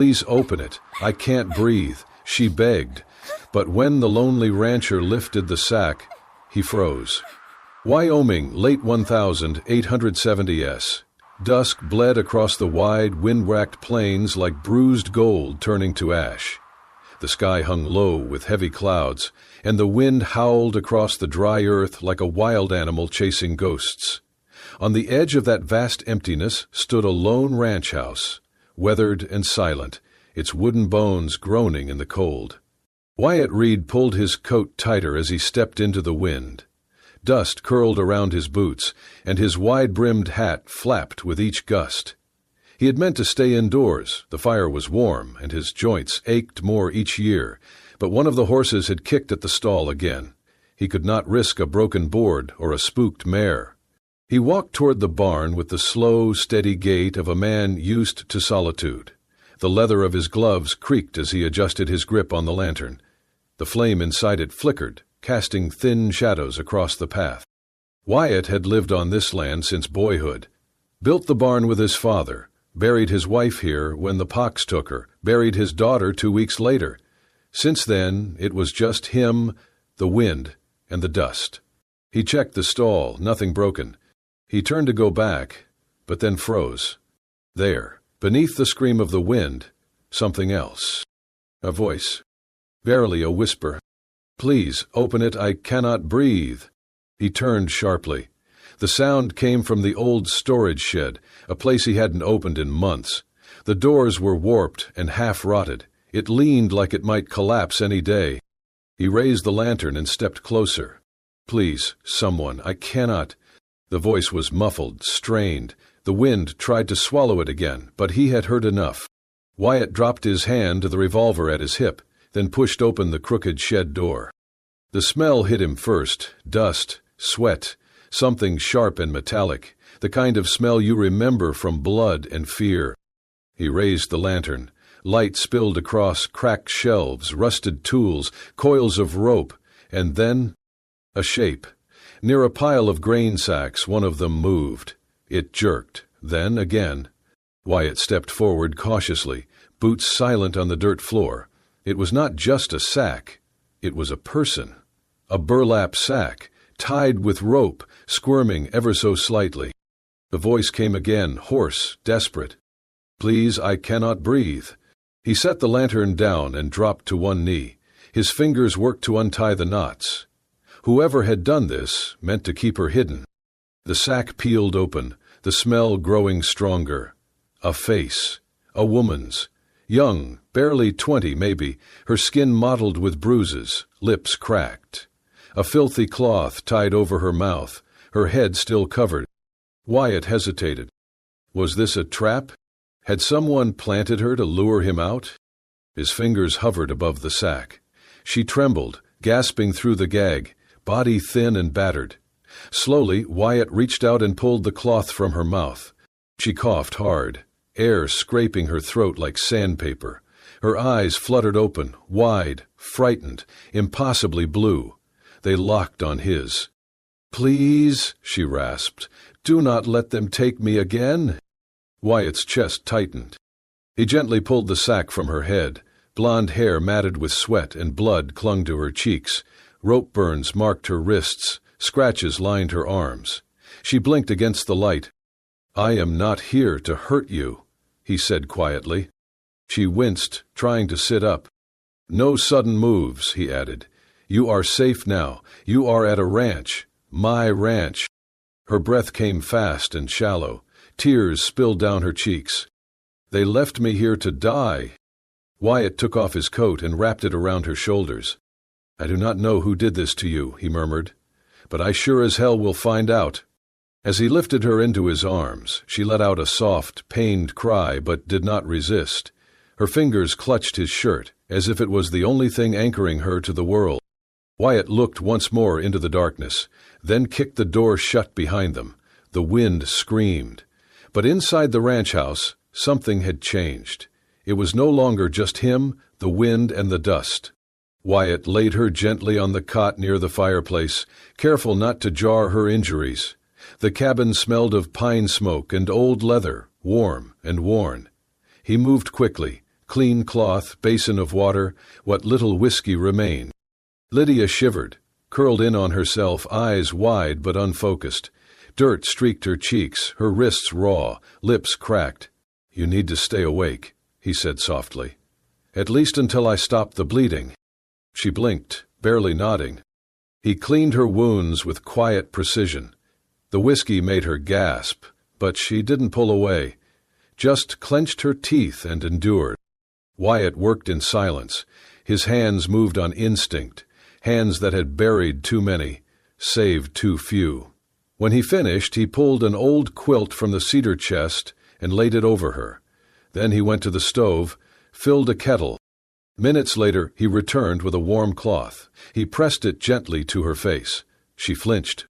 Please open it. I can't breathe, she begged. But when the lonely rancher lifted the sack, he froze. Wyoming, late 1870s. Dusk bled across the wide, wind-racked plains like bruised gold turning to ash. The sky hung low with heavy clouds, and the wind howled across the dry earth like a wild animal chasing ghosts. On the edge of that vast emptiness stood a lone ranch house, weathered and silent, its wooden bones groaning in the cold. Wyatt Reed pulled his coat tighter as he stepped into the wind. Dust curled around his boots, and his wide-brimmed hat flapped with each gust. He had meant to stay indoors. The fire was warm, and his joints ached more each year, but one of the horses had kicked at the stall again. He could not risk a broken board or a spooked mare. He walked toward the barn with the slow, steady gait of a man used to solitude. The leather of his gloves creaked as he adjusted his grip on the lantern. The flame inside it flickered, casting thin shadows across the path. Wyatt had lived on this land since boyhood. Built the barn with his father, buried his wife here when the pox took her, buried his daughter 2 weeks later. Since then, it was just him, the wind, and the dust. He checked the stall, nothing broken. He turned to go back, but then froze. There, beneath the scream of the wind, something else. A voice. Barely a whisper. Please, open it, I cannot breathe. He turned sharply. The sound came from the old storage shed, a place he hadn't opened in months. The doors were warped and half-rotted. It leaned like it might collapse any day. He raised the lantern and stepped closer. Please, someone, I cannot. The voice was muffled, strained. The wind tried to swallow it again, but he had heard enough. Wyatt dropped his hand to the revolver at his hip, then pushed open the crooked shed door. The smell hit him first, dust, sweat, something sharp and metallic, the kind of smell you remember from blood and fear. He raised the lantern. Light spilled across cracked shelves, rusted tools, coils of rope, and then a shape. Near a pile of grain sacks, one of them moved. It jerked, then again. Wyatt stepped forward cautiously, boots silent on the dirt floor. It was not just a sack. It was a person. A burlap sack, tied with rope, squirming ever so slightly. The voice came again, hoarse, desperate. Please, I cannot breathe. He set the lantern down and dropped to one knee. His fingers worked to untie the knots. Whoever had done this meant to keep her hidden. The sack peeled open, the smell growing stronger. A face. A woman's. Young, barely 20 maybe, her skin mottled with bruises, lips cracked. A filthy cloth tied over her mouth, her head still covered. Wyatt hesitated. Was this a trap? Had someone planted her to lure him out? His fingers hovered above the sack. She trembled, gasping through the gag, body thin and battered. Slowly, Wyatt reached out and pulled the cloth from her mouth. She coughed hard, air scraping her throat like sandpaper. Her eyes fluttered open, wide, frightened, impossibly blue. They locked on his. Please, she rasped, do not let them take me again. Wyatt's chest tightened. He gently pulled the sack from her head. Blonde hair matted with sweat and blood clung to her cheeks. Rope burns marked her wrists. Scratches lined her arms. She blinked against the light. I am not here to hurt you, he said quietly. She winced, trying to sit up. No sudden moves, he added. You are safe now. You are at a ranch. My ranch. Her breath came fast and shallow. Tears spilled down her cheeks. They left me here to die. Wyatt took off his coat and wrapped it around her shoulders. I do not know who did this to you, he murmured, but I sure as hell will find out. As he lifted her into his arms, she let out a soft, pained cry but did not resist. Her fingers clutched his shirt, as if it was the only thing anchoring her to the world. Wyatt looked once more into the darkness, then kicked the door shut behind them. The wind screamed. But inside the ranch house, something had changed. It was no longer just him, the wind, and the dust. Wyatt laid her gently on the cot near the fireplace, careful not to jar her injuries. The cabin smelled of pine smoke and old leather, warm and worn. He moved quickly, clean cloth, basin of water, what little whiskey remained. Lydia shivered, curled in on herself, eyes wide but unfocused. Dirt streaked her cheeks, her wrists raw, lips cracked. "You need to stay awake," he said softly. "At least until I stop the bleeding." She blinked, barely nodding. He cleaned her wounds with quiet precision. The whiskey made her gasp, but she didn't pull away, just clenched her teeth and endured. Wyatt worked in silence. His hands moved on instinct, hands that had buried too many, saved too few. When he finished, he pulled an old quilt from the cedar chest and laid it over her. Then he went to the stove, filled a kettle. Minutes later, he returned with a warm cloth. He pressed it gently to her face. She flinched.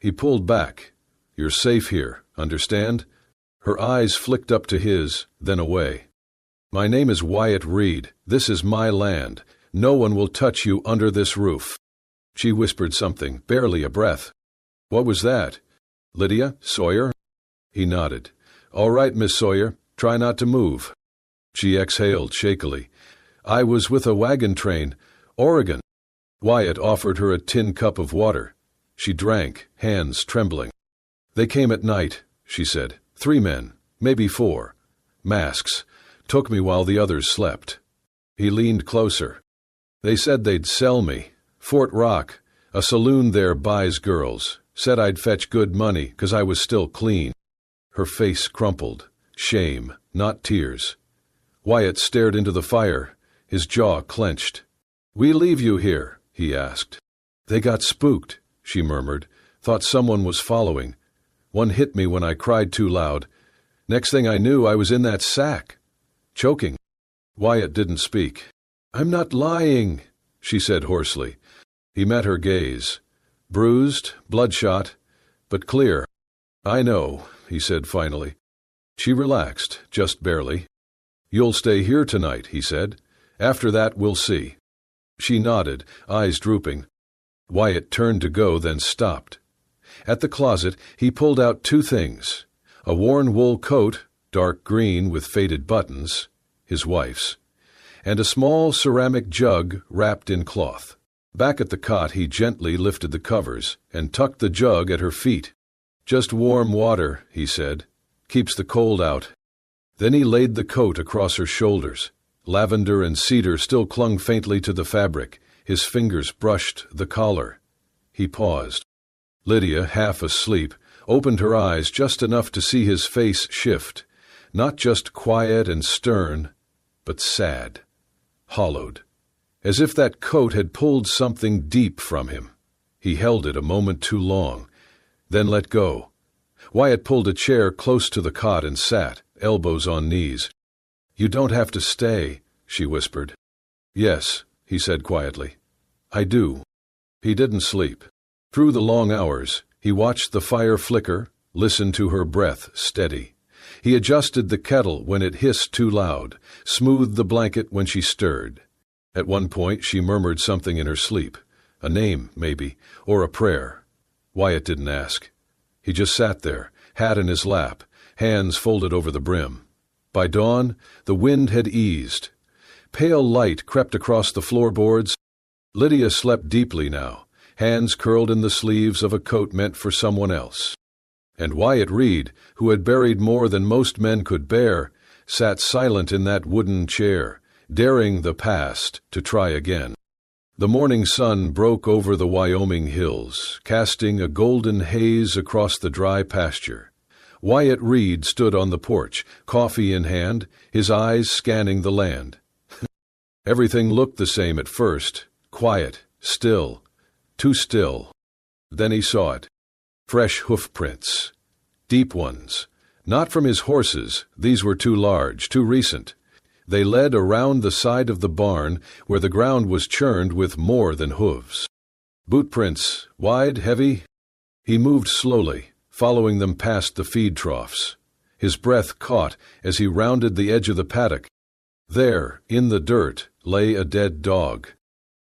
He pulled back. "You're safe here, understand?" Her eyes flicked up to his, then away. "My name is Wyatt Reed. This is my land. No one will touch you under this roof." She whispered something, barely a breath. "What was that? Lydia? Sawyer?" He nodded. "All right, Miss Sawyer. Try not to move." She exhaled shakily. "I was with a wagon train. Oregon." Wyatt offered her a tin cup of water. She drank, hands trembling. "They came at night," she said. "3 men, maybe 4. Masks. Took me while the others slept." He leaned closer. "They said they'd sell me. Fort Rock. A saloon there buys girls. Said I'd fetch good money, 'cause I was still clean." Her face crumpled. Shame, not tears. Wyatt stared into the fire, his jaw clenched. "We leave you here?" he asked. "They got spooked," she murmured. "Thought someone was following. One hit me when I cried too loud. Next thing I knew, I was in that sack. Choking." Wyatt didn't speak. "I'm not lying," she said hoarsely. He met her gaze. Bruised, bloodshot, but clear. "I know," he said finally. She relaxed, just barely. "You'll stay here tonight," he said. "After that, we'll see." She nodded, eyes drooping. Wyatt turned to go, then stopped. At the closet, he pulled out 2 things. A worn wool coat, dark green with faded buttons, his wife's, and a small ceramic jug wrapped in cloth. Back at the cot, he gently lifted the covers and tucked the jug at her feet. "Just warm water," he said. "Keeps the cold out." Then he laid the coat across her shoulders. Lavender and cedar still clung faintly to the fabric. His fingers brushed the collar. He paused. Lydia, half asleep, opened her eyes just enough to see his face shift, not just quiet and stern, but sad, hollowed, as if that coat had pulled something deep from him. He held it a moment too long, then let go. Wyatt pulled a chair close to the cot and sat, elbows on knees. "You don't have to stay," she whispered. "Yes," he said quietly. "I do." He didn't sleep. Through the long hours, he watched the fire flicker, listened to her breath steady. He adjusted the kettle when it hissed too loud, smoothed the blanket when she stirred. At one point, she murmured something in her sleep, a name, maybe, or a prayer. Wyatt didn't ask. He just sat there, hat in his lap, hands folded over the brim. By dawn, the wind had eased. Pale light crept across the floorboards. Lydia slept deeply now, hands curled in the sleeves of a coat meant for someone else. And Wyatt Reed, who had buried more than most men could bear, sat silent in that wooden chair, daring the past to try again. The morning sun broke over the Wyoming hills, casting a golden haze across the dry pasture. Wyatt Reed stood on the porch, coffee in hand, his eyes scanning the land. Everything looked the same at first, quiet, still, too still. Then he saw it. Fresh hoof prints. Deep ones. Not from his horses, these were too large, too recent. They led around the side of the barn, where the ground was churned with more than hooves. Boot prints, wide, heavy. He moved slowly, following them past the feed troughs. His breath caught as he rounded the edge of the paddock. There, in the dirt, lay a dead dog.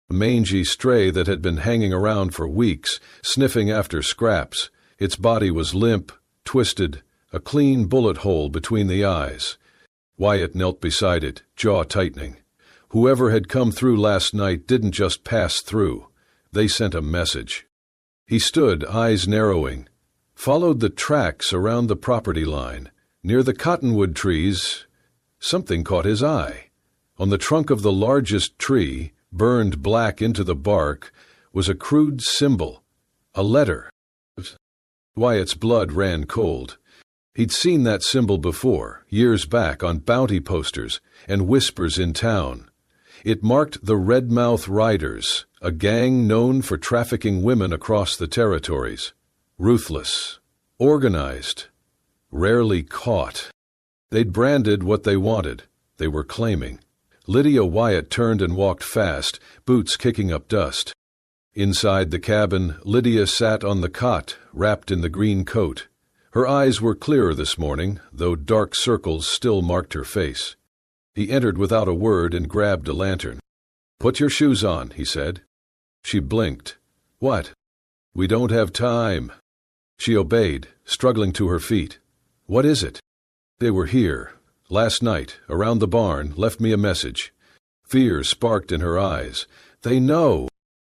A mangy stray that had been hanging around for weeks, sniffing after scraps. Its body was limp, twisted, a clean bullet hole between the eyes. Wyatt knelt beside it, jaw tightening. Whoever had come through last night didn't just pass through. They sent a message. He stood, eyes narrowing, followed the tracks around the property line. Near the cottonwood trees, something caught his eye. On the trunk of the largest tree, burned black into the bark, was a crude symbol, a letter. Wyatt's blood ran cold. He'd seen that symbol before, years back, on bounty posters and whispers in town. It marked the Redmouth Riders, a gang known for trafficking women across the territories. Ruthless, organized, rarely caught. They'd branded what they wanted, they were claiming. Lydia Wyatt turned and walked fast, boots kicking up dust. Inside the cabin, Lydia sat on the cot, wrapped in the green coat. Her eyes were clearer this morning, though dark circles still marked her face. He entered without a word and grabbed a lantern. "Put your shoes on," he said. She blinked. "What?" "We don't have time." She obeyed, struggling to her feet. "What is it?" "They were here. Last night, around the barn, left me a message." Fear sparked in her eyes. "They know."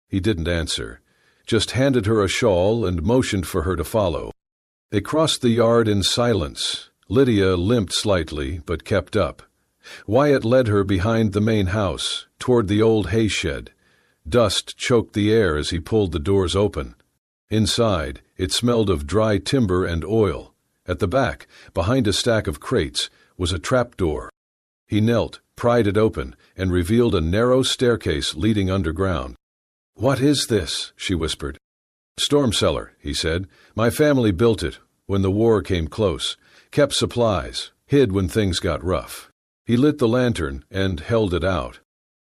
He didn't answer, just handed her a shawl and motioned for her to follow. They crossed the yard in silence. Lydia limped slightly, but kept up. Wyatt led her behind the main house, toward the old hay shed. Dust choked the air as he pulled the doors open. Inside, it smelled of dry timber and oil. At the back, behind a stack of crates, was a trapdoor. He knelt, pried it open, and revealed a narrow staircase leading underground. "What is this?" she whispered. "Storm cellar," he said. "My family built it when the war came close. Kept supplies, hid when things got rough." He lit the lantern and held it out.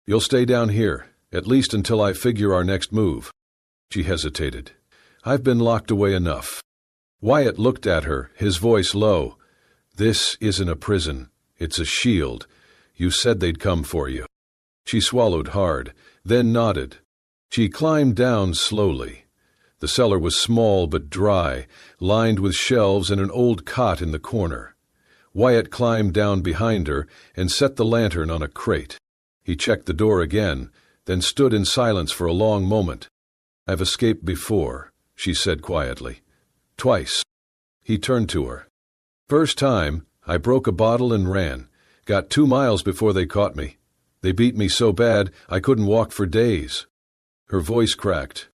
"You'll stay down here, at least until I figure our next move." She hesitated. "I've been locked away enough." Wyatt looked at her, his voice low. "This isn't a prison. It's a shield. You said they'd come for you." She swallowed hard, then nodded. She climbed down slowly. The cellar was small but dry, lined with shelves and an old cot in the corner. Wyatt climbed down behind her and set the lantern on a crate. He checked the door again, then stood in silence for a long moment. "I've escaped before," she said quietly. "Twice." He turned to her. "First time, I broke a bottle and ran. Got 2 miles before they caught me. They beat me so bad I couldn't walk for days." Her voice cracked.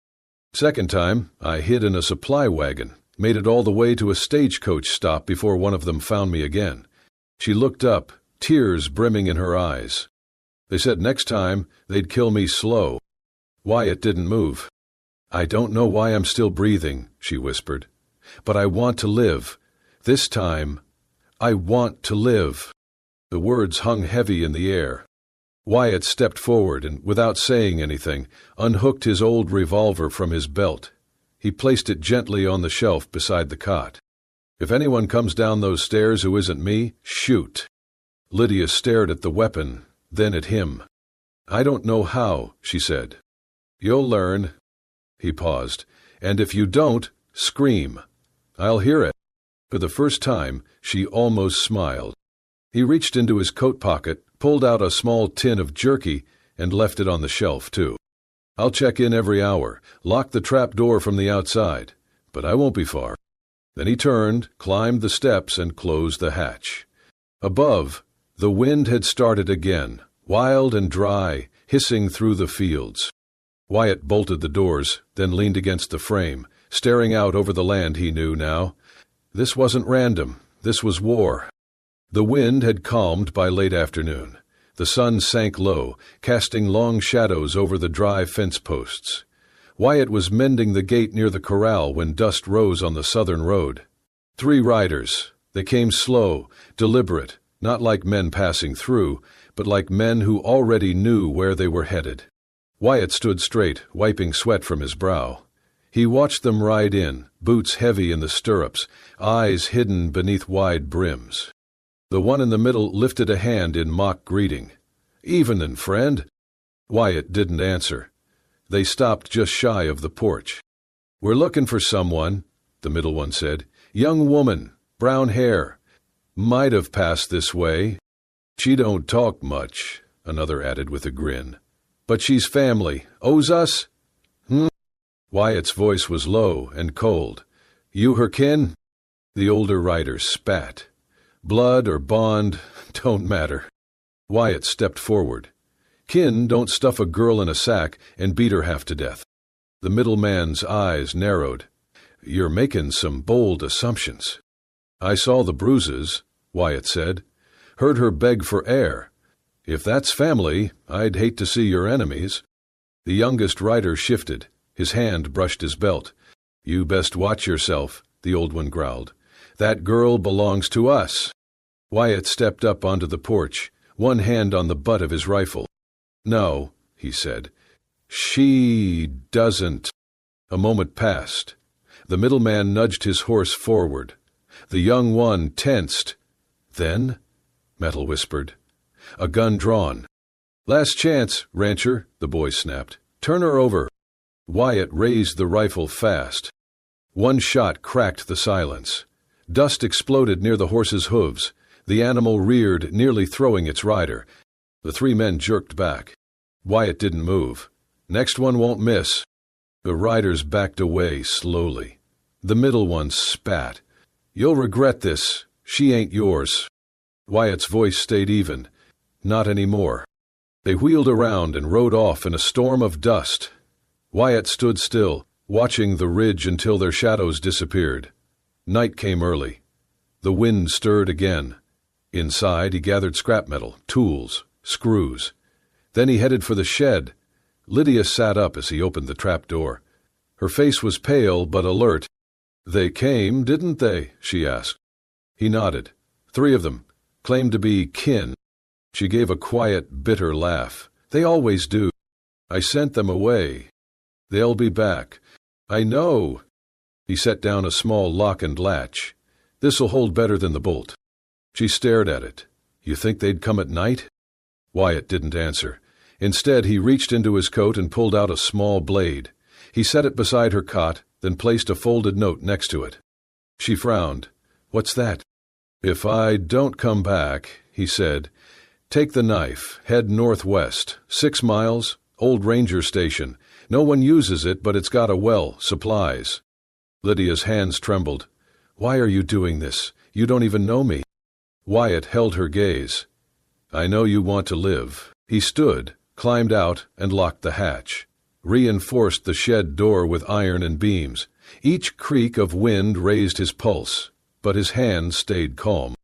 "Second time, I hid in a supply wagon. Made it all the way to a stagecoach stop before one of them found me again." She looked up, tears brimming in her eyes. "They said next time they'd kill me slow." Wyatt didn't move. "I don't know why I'm still breathing," she whispered. "But I want to live. This time, I want to live." The words hung heavy in the air. Wyatt stepped forward and, without saying anything, unhooked his old revolver from his belt. He placed it gently on the shelf beside the cot. "If anyone comes down those stairs who isn't me, shoot." Lydia stared at the weapon, then at him. "I don't know how," she said. "You'll learn." He paused. "And if you don't, scream. I'll hear it." For the first time, she almost smiled. He reached into his coat pocket, pulled out a small tin of jerky, and left it on the shelf, too. "I'll check in every hour, lock the trap door from the outside, but I won't be far." Then he turned, climbed the steps, and closed the hatch. Above, the wind had started again, wild and dry, hissing through the fields. Wyatt bolted the doors, then leaned against the frame, staring out over the land he knew now. This wasn't random. This was war. The wind had calmed by late afternoon. The sun sank low, casting long shadows over the dry fence posts. Wyatt was mending the gate near the corral when dust rose on the southern road. 3 riders. They came slow, deliberate, not like men passing through, but like men who already knew where they were headed. Wyatt stood straight, wiping sweat from his brow. He watched them ride in, boots heavy in the stirrups, eyes hidden beneath wide brims. The one in the middle lifted a hand in mock greeting. "Evenin', friend." Wyatt didn't answer. They stopped just shy of the porch. "We're looking for someone," the middle one said. "Young woman, brown hair. Might have passed this way." She don't talk much, another added with a grin. But she's family. Owes us? Wyatt's voice was low and cold. You her kin? The older rider spat. Blood or bond, don't matter. Wyatt stepped forward. Kin don't stuff a girl in a sack and beat her half to death. The middleman's eyes narrowed. You're making some bold assumptions. I saw the bruises, Wyatt said. Heard her beg for air. If that's family, I'd hate to see your enemies. The youngest rider shifted. His hand brushed his belt. You best watch yourself, the old one growled. That girl belongs to us. Wyatt stepped up onto the porch, one hand on the butt of his rifle. No, he said. She doesn't. A moment passed. The middleman nudged his horse forward. The young one tensed. Then, Metal whispered, a gun drawn. Last chance, rancher, the boy snapped. Turn her over. Wyatt raised the rifle fast. One shot cracked the silence. Dust exploded near the horse's hooves. The animal reared, nearly throwing its rider. The three men jerked back. Wyatt didn't move. Next one won't miss. The riders backed away slowly. The middle one spat. You'll regret this. She ain't yours. Wyatt's voice stayed even. Not anymore. They wheeled around and rode off in a storm of dust. Wyatt stood still, watching the ridge until their shadows disappeared. Night came early. The wind stirred again. Inside, he gathered scrap metal, tools, screws. Then he headed for the shed. Lydia sat up as he opened the trap door. Her face was pale but alert. They came, didn't they? She asked. He nodded. 3 of them. Claimed to be kin. She gave a quiet, bitter laugh. They always do. I sent them away. They'll be back. I know. He set down a small lock and latch. This'll hold better than the bolt. She stared at it. You think they'd come at night? Wyatt didn't answer. Instead, he reached into his coat and pulled out a small blade. He set it beside her cot, then placed a folded note next to it. She frowned. What's that? If I don't come back, he said, take the knife, head northwest, 6 miles, old ranger station. No one uses it, but it's got a well, supplies. Lydia's hands trembled. Why are you doing this? You don't even know me. Wyatt held her gaze. I know you want to live. He stood, climbed out, and locked the hatch. Reinforced the shed door with iron and beams. Each creak of wind raised his pulse, but his hand stayed calm.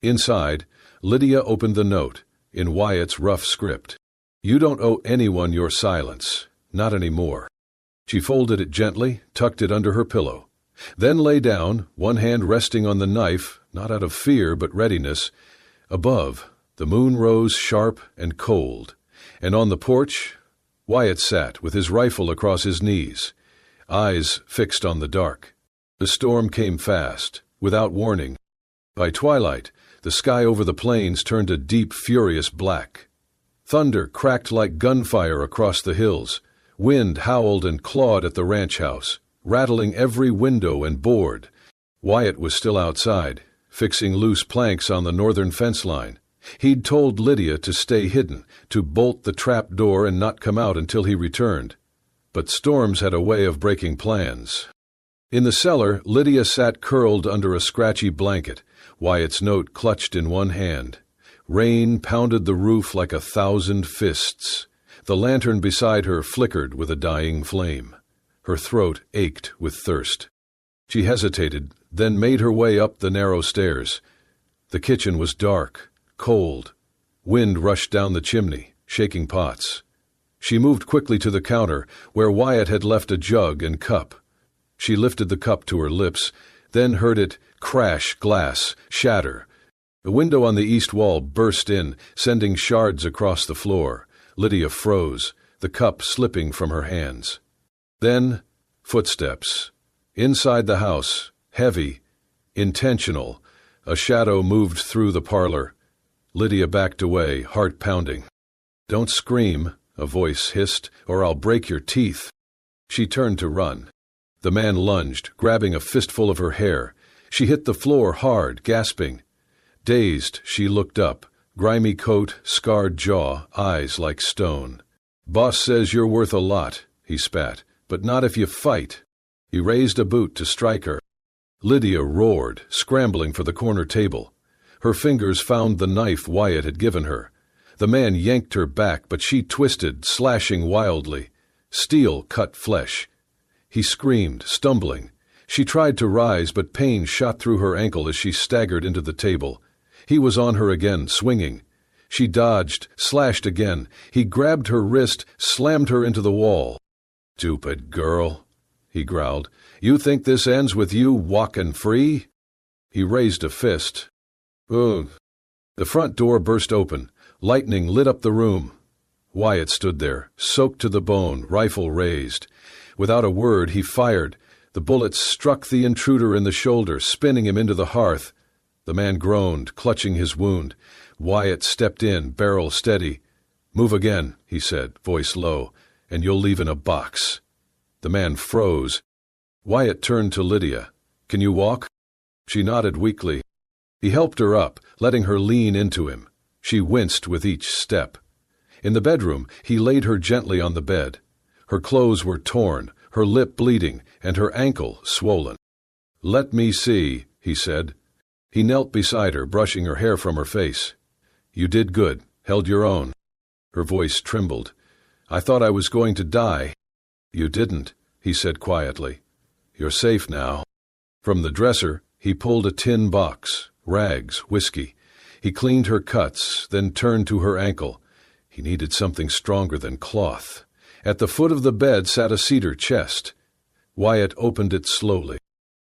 Inside, Lydia opened the note, in Wyatt's rough script. You don't owe anyone your silence. Not anymore. She folded it gently, tucked it under her pillow. Then lay down, one hand resting on the knife, not out of fear but readiness. Above, the moon rose sharp and cold, and on the porch, Wyatt sat with his rifle across his knees, eyes fixed on the dark. The storm came fast, without warning. By twilight, the sky over the plains turned a deep, furious black. Thunder cracked like gunfire across the hills. Wind howled and clawed at the ranch house, rattling every window and board. Wyatt was still outside, fixing loose planks on the northern fence line. He'd told Lydia to stay hidden, to bolt the trap door and not come out until he returned. But storms had a way of breaking plans. In the cellar, Lydia sat curled under a scratchy blanket, Wyatt's note clutched in one hand. Rain pounded the roof like 1,000 fists. The lantern beside her flickered with a dying flame. Her throat ached with thirst. She hesitated, then made her way up the narrow stairs. The kitchen was dark, cold. Wind rushed down the chimney, shaking pots. She moved quickly to the counter, where Wyatt had left a jug and cup. She lifted the cup to her lips, then heard it crash glass, shatter. The window on the east wall burst in, sending shards across the floor. Lydia froze, the cup slipping from her hands. Then, footsteps. Inside the house, heavy, intentional, a shadow moved through the parlor. Lydia backed away, heart pounding. Don't scream, a voice hissed, or I'll break your teeth. She turned to run. The man lunged, grabbing a fistful of her hair. She hit the floor hard, gasping. Dazed, she looked up, grimy coat, scarred jaw, eyes like stone. "Boss says you're worth a lot," he spat, "but not if you fight." He raised a boot to strike her. Lydia roared, scrambling for the corner table. Her fingers found the knife Wyatt had given her. The man yanked her back, but she twisted, slashing wildly. Steel cut flesh. He screamed, stumbling. She tried to rise, but pain shot through her ankle as she staggered into the table. He was on her again, swinging. She dodged, slashed again. He grabbed her wrist, slammed her into the wall. "Stupid girl," he growled. "You think this ends with you walking free?" He raised a fist. "Ugh." The front door burst open. Lightning lit up the room. Wyatt stood there, soaked to the bone, rifle raised. Without a word, he fired. The bullet struck the intruder in the shoulder, spinning him into the hearth. The man groaned, clutching his wound. Wyatt stepped in, barrel steady. "Move again," he said, voice low, "and you'll leave in a box." The man froze. Wyatt turned to Lydia. "Can you walk?" She nodded weakly. He helped her up, letting her lean into him. She winced with each step. In the bedroom, he laid her gently on the bed. Her clothes were torn, her lip bleeding, and her ankle swollen. "Let me see," he said. He knelt beside her, brushing her hair from her face. "You did good, held your own." Her voice trembled. "I thought I was going to die." "You didn't," he said quietly. "You're safe now." From the dresser, he pulled a tin box, rags, whiskey. He cleaned her cuts, then turned to her ankle. He needed something stronger than cloth. At the foot of the bed sat a cedar chest. Wyatt opened it slowly.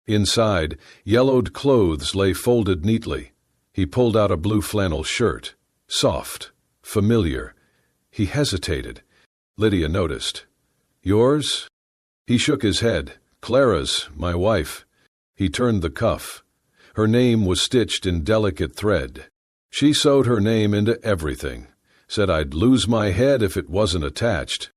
Inside, yellowed clothes lay folded neatly. He pulled out a blue flannel shirt. Soft, familiar. He hesitated. Lydia noticed. "Yours?" He shook his head. "Clara's, my wife." He turned the cuff. Her name was stitched in delicate thread. She sewed her name into everything. Said I'd lose my head if it wasn't attached.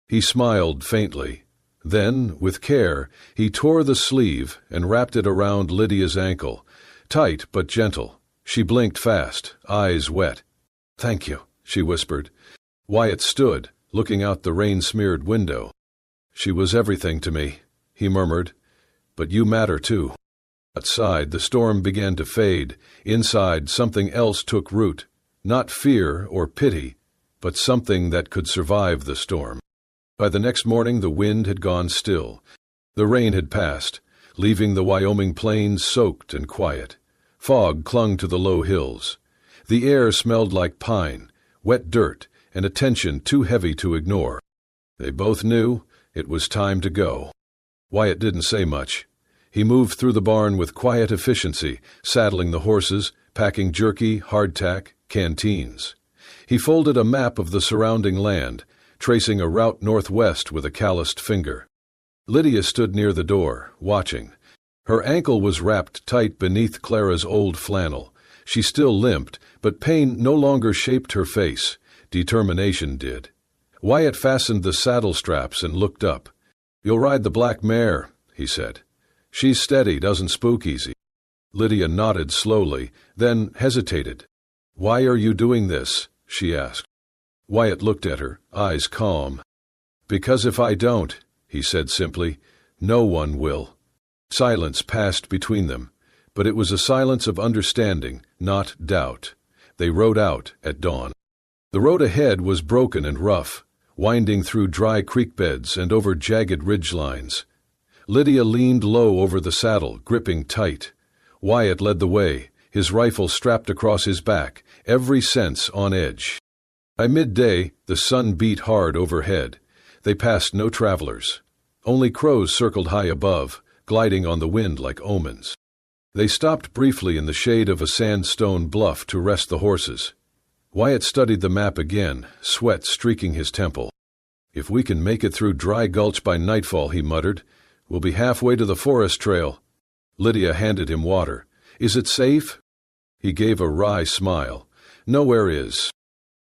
He smiled faintly. Then, with care, he tore the sleeve and wrapped it around Lydia's ankle. Tight but gentle. She blinked fast, eyes wet. "Thank you," she whispered. Wyatt stood, looking out the rain-smeared window. "She was everything to me," he murmured. "But you matter too." Outside, the storm began to fade. Inside, something else took root. Not fear or pity, but something that could survive the storm. By the next morning, the wind had gone still. The rain had passed, leaving the Wyoming plains soaked and quiet. Fog clung to the low hills. The air smelled like pine, wet dirt, and a tension too heavy to ignore. They both knew it was time to go. Wyatt didn't say much. He moved through the barn with quiet efficiency, saddling the horses, packing jerky, hardtack, canteens. He folded a map of the surrounding land, tracing a route northwest with a calloused finger. Lydia stood near the door, watching. Her ankle was wrapped tight beneath Clara's old flannel. She still limped, but pain no longer shaped her face. Determination did. Wyatt fastened the saddle straps and looked up. "You'll ride the black mare," he said. "She's steady, doesn't spook easy." Lydia nodded slowly, then hesitated. "Why are you doing this?" she asked. Wyatt looked at her, eyes calm. "Because if I don't," he said simply, "no one will." Silence passed between them, but it was a silence of understanding, not doubt. They rode out at dawn. The road ahead was broken and rough, winding through dry creek beds and over jagged ridge lines. Lydia leaned low over the saddle, gripping tight. Wyatt led the way, his rifle strapped across his back, every sense on edge. By midday, the sun beat hard overhead. They passed no travelers. Only crows circled high above, gliding on the wind like omens. They stopped briefly in the shade of a sandstone bluff to rest the horses. Wyatt studied the map again, sweat streaking his temple. "If we can make it through Dry Gulch by nightfall," he muttered, "we'll be halfway to the forest trail." Lydia handed him water. "Is it safe?" He gave a wry smile. "Nowhere is."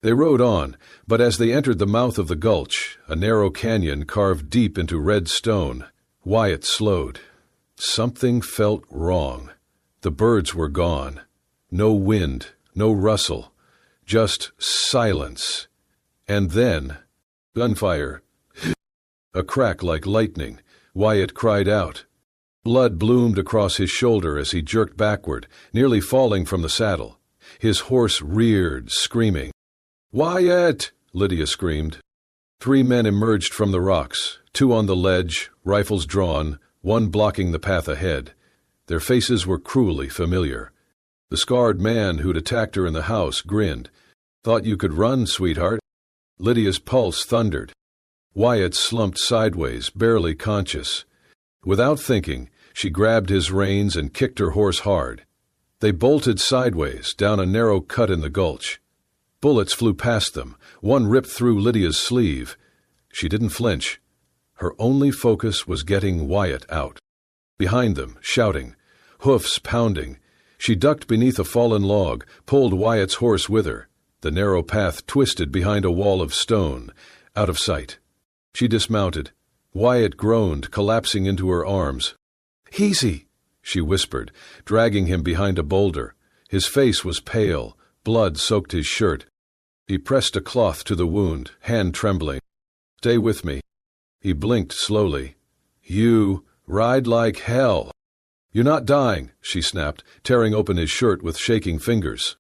They rode on, but as they entered the mouth of the gulch, a narrow canyon carved deep into red stone, Wyatt slowed. Something felt wrong. The birds were gone. No wind, no rustle. Just silence. And then, gunfire. A crack like lightning. Wyatt cried out. Blood bloomed across his shoulder as he jerked backward, nearly falling from the saddle. His horse reared, screaming. "Wyatt!" Lydia screamed. 3 men emerged from the rocks, 2 on the ledge, rifles drawn, 1 blocking the path ahead. Their faces were cruelly familiar. The scarred man who'd attacked her in the house grinned. "Thought you could run, sweetheart." Lydia's pulse thundered. Wyatt slumped sideways, barely conscious. Without thinking, she grabbed his reins and kicked her horse hard. They bolted sideways, down a narrow cut in the gulch. Bullets flew past them. 1 ripped through Lydia's sleeve. She didn't flinch. Her only focus was getting Wyatt out. Behind them, shouting, hoofs pounding, she ducked beneath a fallen log, pulled Wyatt's horse with her. The narrow path twisted behind a wall of stone, out of sight. She dismounted. Wyatt groaned, collapsing into her arms. "Easy," she whispered, dragging him behind a boulder. His face was pale. Blood soaked his shirt. He pressed a cloth to the wound, hand trembling. "Stay with me." He blinked slowly. "You ride like hell." "You're not dying," she snapped, tearing open his shirt with shaking fingers.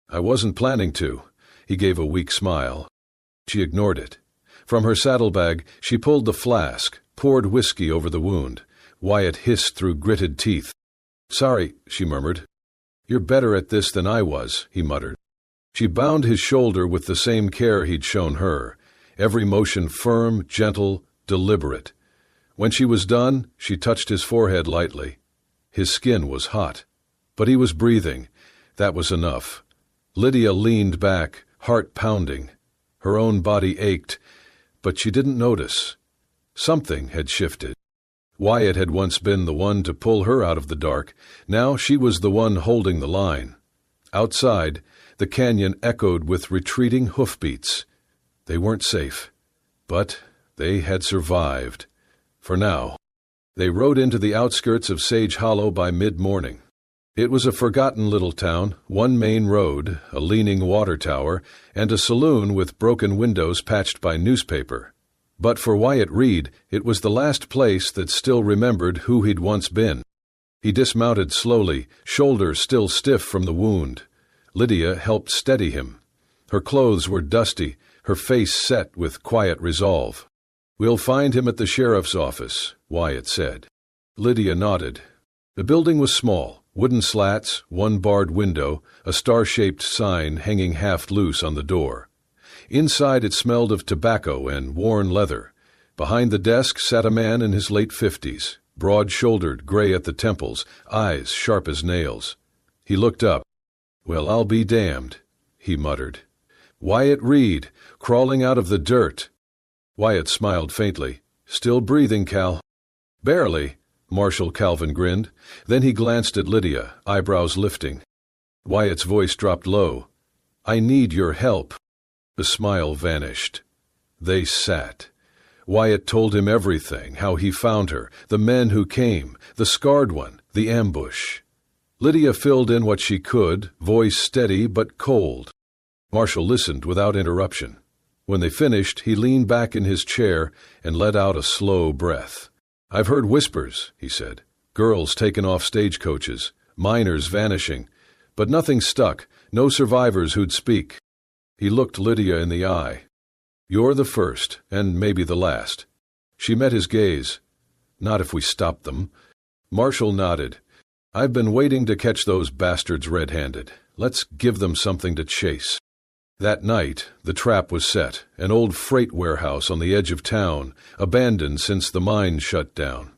"I wasn't planning to." He gave a weak smile. She ignored it. From her saddlebag, she pulled the flask, poured whiskey over the wound. Wyatt hissed through gritted teeth. "Sorry," she murmured. "You're better at this than I was," he muttered. She bound his shoulder with the same care he'd shown her, every motion firm, gentle, deliberate. When she was done, she touched his forehead lightly. His skin was hot, but he was breathing. That was enough. Lydia leaned back, heart pounding. Her own body ached, but she didn't notice. Something had shifted. Wyatt had once been the one to pull her out of the dark. Now she was the one holding the line. Outside, the canyon echoed with retreating hoofbeats. They weren't safe, but they had survived. For now. They rode into the outskirts of Sage Hollow by mid-morning. It was a forgotten little town, 1 main road, a leaning water tower, and a saloon with broken windows patched by newspaper. But for Wyatt Reed, it was the last place that still remembered who he'd once been. He dismounted slowly, shoulders still stiff from the wound. Lydia helped steady him. Her clothes were dusty, her face set with quiet resolve. "We'll find him at the sheriff's office," Wyatt said. Lydia nodded. The building was small, wooden slats, 1 barred window, a star-shaped sign hanging half loose on the door. Inside it smelled of tobacco and worn leather. Behind the desk sat a man in his late 50s, broad-shouldered, gray at the temples, eyes sharp as nails. He looked up. "Well, I'll be damned," he muttered. "Wyatt Reed, crawling out of the dirt." Wyatt smiled faintly. "Still breathing, Cal." "Barely," Marshal Calvin grinned. Then he glanced at Lydia, eyebrows lifting. Wyatt's voice dropped low. "I need your help." The smile vanished. They sat. Wyatt told him everything, how he found her, the men who came, the scarred one, the ambush. Lydia filled in what she could, voice steady but cold. Marshal listened without interruption. When they finished, he leaned back in his chair and let out a slow breath. "I've heard whispers," he said. "Girls taken off stagecoaches, miners vanishing, but nothing stuck, no survivors who'd speak." He looked Lydia in the eye. "You're the first, and maybe the last." She met his gaze. "Not if we stop them." Marshal nodded. "I've been waiting to catch those bastards red-handed. Let's give them something to chase." That night, the trap was set, an old freight warehouse on the edge of town, abandoned since the mine shut down.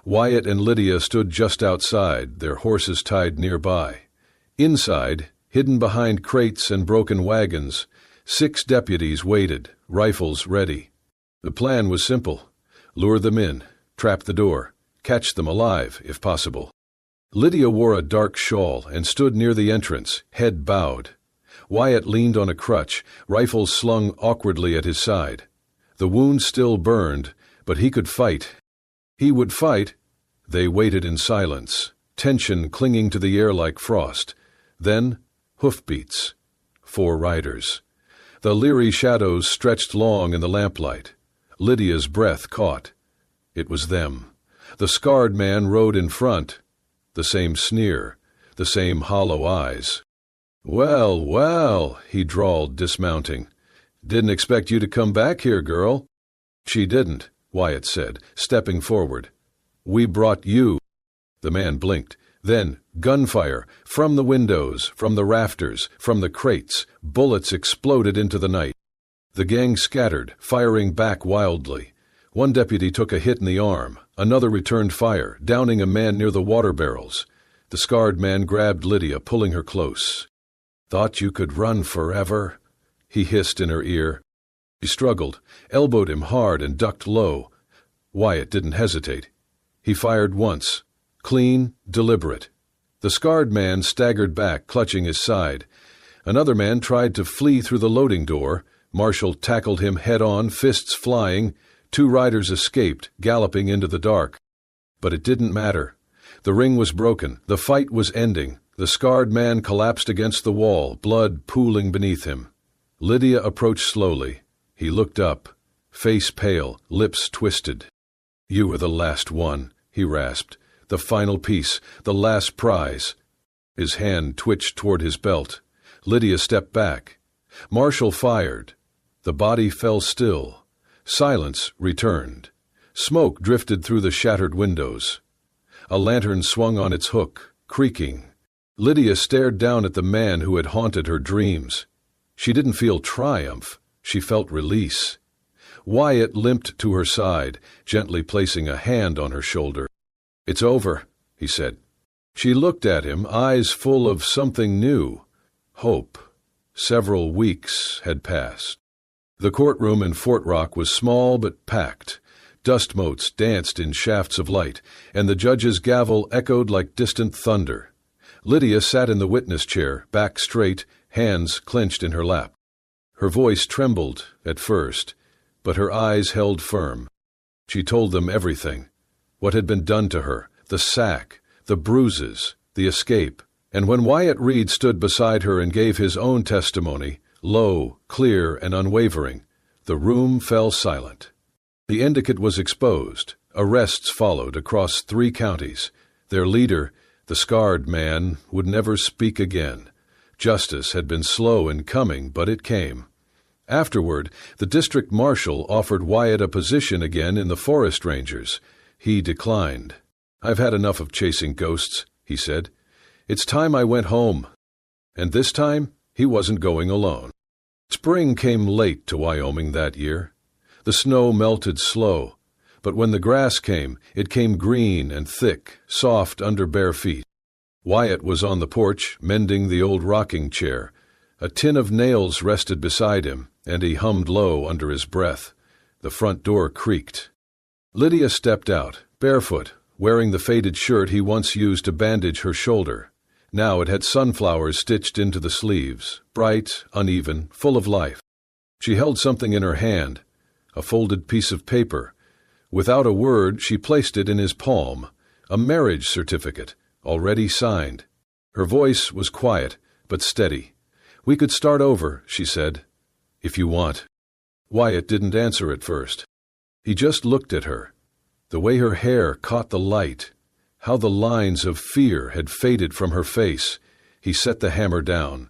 Wyatt and Lydia stood just outside, their horses tied nearby. Inside, hidden behind crates and broken wagons, 6 deputies waited, rifles ready. The plan was simple. Lure them in, trap the door, catch them alive, if possible. Lydia wore a dark shawl and stood near the entrance, head bowed. Wyatt leaned on a crutch, rifles slung awkwardly at his side. The wound still burned, but he could fight. He would fight. They waited in silence, tension clinging to the air like frost. Then, hoofbeats. 4 riders. The leery shadows stretched long in the lamplight. Lydia's breath caught. It was them. The scarred man rode in front. The same sneer, the same hollow eyes. "Well, well," he drawled, dismounting. "Didn't expect you to come back here, girl." "She didn't," Wyatt said, stepping forward. "We brought you." The man blinked. Then, gunfire, from the windows, from the rafters, from the crates, bullets exploded into the night. The gang scattered, firing back wildly. One deputy took a hit in the arm. Another returned fire, downing a man near the water barrels. The scarred man grabbed Lydia, pulling her close. "Thought you could run forever?" he hissed in her ear. She struggled, elbowed him hard, and ducked low. Wyatt didn't hesitate. He fired once. Clean, deliberate. The scarred man staggered back, clutching his side. Another man tried to flee through the loading door. Marshall tackled him head-on, fists flying. 2 riders escaped, galloping into the dark. But it didn't matter. The ring was broken. The fight was ending. The scarred man collapsed against the wall, blood pooling beneath him. Lydia approached slowly. He looked up, face pale, lips twisted. "You were the last one," he rasped. "The final piece, the last prize." His hand twitched toward his belt. Lydia stepped back. Marshall fired. The body fell still. Silence returned. Smoke drifted through the shattered windows. A lantern swung on its hook, creaking. Lydia stared down at the man who had haunted her dreams. She didn't feel triumph. She felt release. Wyatt limped to her side, gently placing a hand on her shoulder. "It's over," he said. She looked at him, eyes full of something new. Hope. Several weeks had passed. The courtroom in Fort Rock was small but packed. Dust motes danced in shafts of light, and the judge's gavel echoed like distant thunder. Lydia sat in the witness chair, back straight, hands clenched in her lap. Her voice trembled at first, but her eyes held firm. She told them everything. What had been done to her, the sack, the bruises, the escape. And when Wyatt Reed stood beside her and gave his own testimony, low, clear, and unwavering, the room fell silent. The indicate was exposed. Arrests followed across 3 counties. Their leader, the scarred man, would never speak again. Justice had been slow in coming, but it came. Afterward, the district marshal offered Wyatt a position again in the forest rangers. He declined. "I've had enough of chasing ghosts," he said. "It's time I went home." And this time, he wasn't going alone. Spring came late to Wyoming that year. The snow melted slow, but when the grass came, it came green and thick, soft under bare feet. Wyatt was on the porch, mending the old rocking chair. A tin of nails rested beside him, and he hummed low under his breath. The front door creaked. Lydia stepped out, barefoot, wearing the faded shirt he once used to bandage her shoulder. Now it had sunflowers stitched into the sleeves, bright, uneven, full of life. She held something in her hand, a folded piece of paper. Without a word, she placed it in his palm, a marriage certificate, already signed. Her voice was quiet, but steady. "We could start over," she said, "if you want." Wyatt didn't answer at first. He just looked at her. The way her hair caught the light, how the lines of fear had faded from her face. He set the hammer down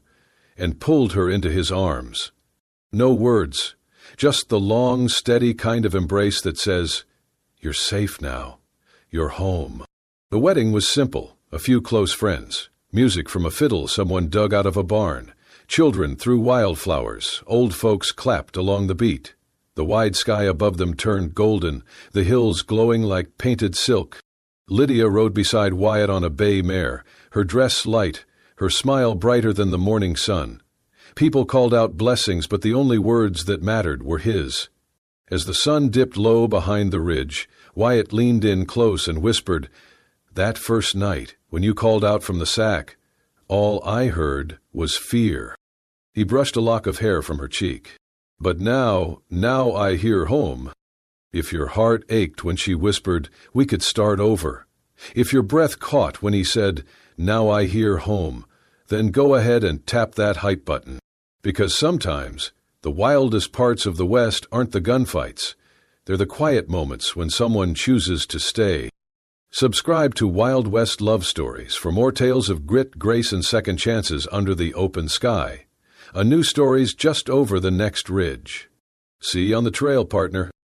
and pulled her into his arms. No words, just the long, steady kind of embrace that says, "You're safe now. You're home." The wedding was simple, a few close friends, music from a fiddle someone dug out of a barn. Children threw wildflowers, old folks clapped along the beat. The wide sky above them turned golden, the hills glowing like painted silk. Lydia rode beside Wyatt on a bay mare, her dress light, her smile brighter than the morning sun. People called out blessings, but the only words that mattered were his. As the sun dipped low behind the ridge, Wyatt leaned in close and whispered, "That first night, when you called out from the sack, all I heard was fear." He brushed a lock of hair from her cheek. "But now I hear home." If your heart ached when she whispered, "We could start over," if your breath caught when he said, "Now I hear home," then go ahead and tap that hype button. Because sometimes the wildest parts of the West aren't the gunfights. They're the quiet moments when someone chooses to stay. Subscribe to Wild West Love Stories for more tales of grit, grace, and second chances under the open sky. A new story's just over the next ridge. See you on the trail, partner.